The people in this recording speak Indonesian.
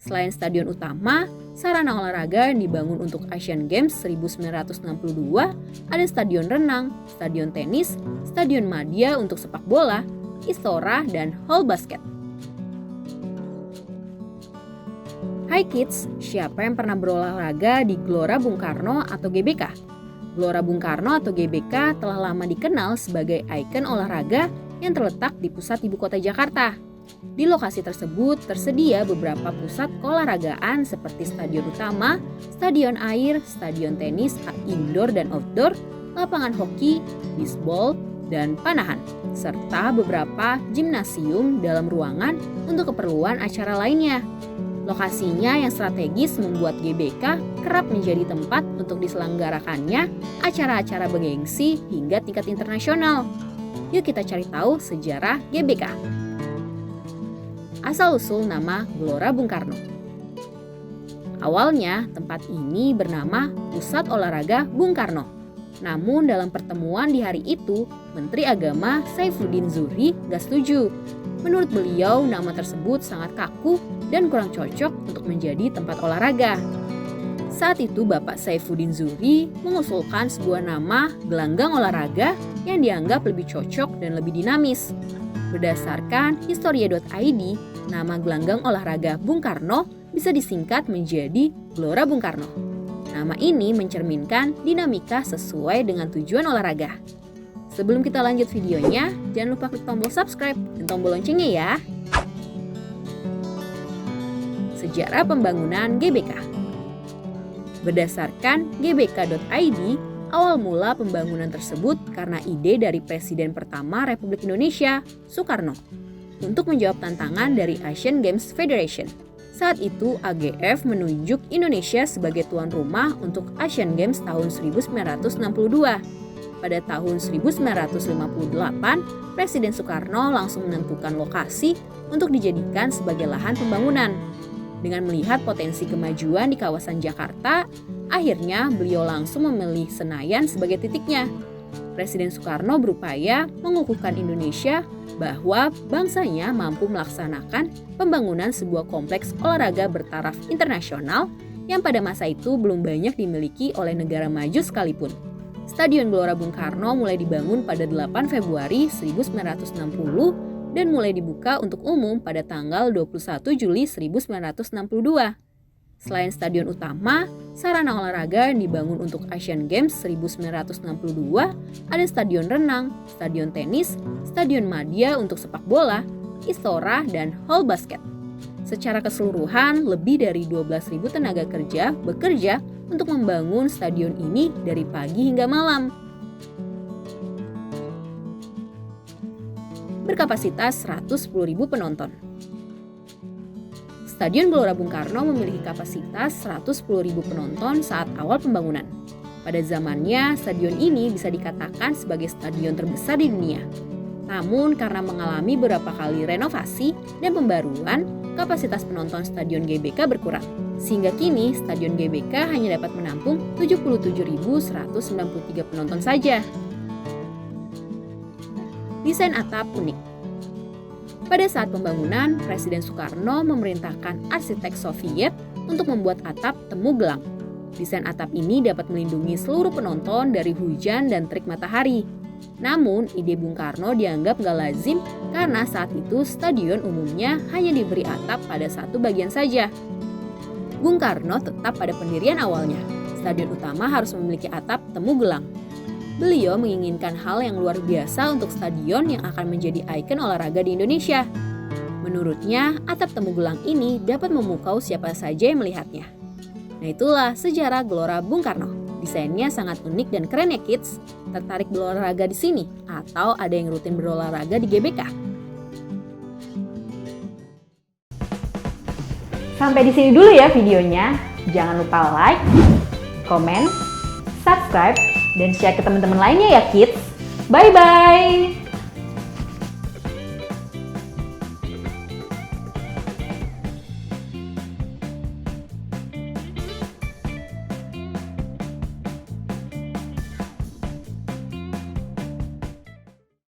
Selain stadion utama, sarana olahraga yang dibangun untuk Asian Games 1962, ada stadion renang, stadion tenis, stadion madya untuk sepak bola, istora, dan hall basket. Hai kids, siapa yang pernah berolahraga di Gelora Bung Karno atau GBK? Gelora Bung Karno atau GBK telah lama dikenal sebagai ikon olahraga yang terletak di pusat ibu kota Jakarta. Di lokasi tersebut tersedia beberapa pusat keolahragaan seperti stadion utama, stadion air, stadion tenis, indoor dan outdoor, lapangan hoki, bisbol, dan panahan, serta beberapa gimnasium dalam ruangan untuk keperluan acara lainnya. Lokasinya yang strategis membuat GBK kerap menjadi tempat untuk diselenggarakannya acara-acara bergengsi hingga tingkat internasional. Yuk kita cari tahu sejarah GBK. Asal-usul nama Gelora Bung Karno. Awalnya tempat ini bernama Pusat Olahraga Bung Karno. Namun dalam pertemuan di hari itu, Menteri Agama Saifuddin Zuhri gak setuju. Menurut beliau, nama tersebut sangat kaku dan kurang cocok untuk menjadi tempat olahraga. Saat itu Bapak Saifuddin Zuhri mengusulkan sebuah nama gelanggang olahraga yang dianggap lebih cocok dan lebih dinamis. Berdasarkan Historia.id, nama gelanggang olahraga Bung Karno bisa disingkat menjadi Gelora Bung Karno. Nama ini mencerminkan dinamika sesuai dengan tujuan olahraga. Sebelum kita lanjut videonya, jangan lupa klik tombol subscribe dan tombol loncengnya ya. Sejarah pembangunan GBK. Berdasarkan gbk.id, awal mula pembangunan tersebut karena ide dari Presiden pertama Republik Indonesia, Soekarno, untuk menjawab tantangan dari Asian Games Federation. Saat itu AGF menunjuk Indonesia sebagai tuan rumah untuk Asian Games tahun 1962. Pada tahun 1958, Presiden Soekarno langsung menentukan lokasi untuk dijadikan sebagai lahan pembangunan. Dengan melihat potensi kemajuan di kawasan Jakarta, akhirnya beliau langsung memilih Senayan sebagai titiknya. Presiden Soekarno berupaya mengukuhkan Indonesia bahwa bangsanya mampu melaksanakan pembangunan sebuah kompleks olahraga bertaraf internasional yang pada masa itu belum banyak dimiliki oleh negara maju sekalipun. Stadion Gelora Bung Karno mulai dibangun pada 8 Februari 1960 dan mulai dibuka untuk umum pada tanggal 21 Juli 1962. Selain stadion utama, sarana olahraga yang dibangun untuk Asian Games 1962 ada stadion renang, stadion tenis, stadion madya untuk sepak bola, istora, dan hall basket. Secara keseluruhan, lebih dari 12.000 tenaga kerja bekerja untuk membangun stadion ini dari pagi hingga malam. Berkapasitas 110.000 penonton. Stadion Gelora Bung Karno memiliki kapasitas 110.000 penonton saat awal pembangunan. Pada zamannya, stadion ini bisa dikatakan sebagai stadion terbesar di dunia. Namun karena mengalami beberapa kali renovasi dan pembaruan, kapasitas penonton Stadion GBK berkurang. Sehingga kini Stadion GBK hanya dapat menampung 77.193 penonton saja. Desain atap unik. Pada saat pembangunan, Presiden Soekarno memerintahkan arsitek Soviet untuk membuat atap temu gelang. Desain atap ini dapat melindungi seluruh penonton dari hujan dan terik matahari. Namun, ide Bung Karno dianggap gak lazim karena saat itu stadion umumnya hanya diberi atap pada satu bagian saja. Bung Karno tetap pada pendirian awalnya. Stadion utama harus memiliki atap temu gelang. Beliau menginginkan hal yang luar biasa untuk stadion yang akan menjadi ikon olahraga di Indonesia. Menurutnya, atap temu gelang ini dapat memukau siapa saja yang melihatnya. Nah itulah sejarah Gelora Bung Karno. Desainnya sangat unik dan keren ya kids. Tertarik berolahraga di sini? Atau ada yang rutin berolahraga di GBK? Sampai di sini dulu ya videonya. Jangan lupa like, komen, subscribe, dan share ke teman-teman lainnya ya kids. Bye-bye!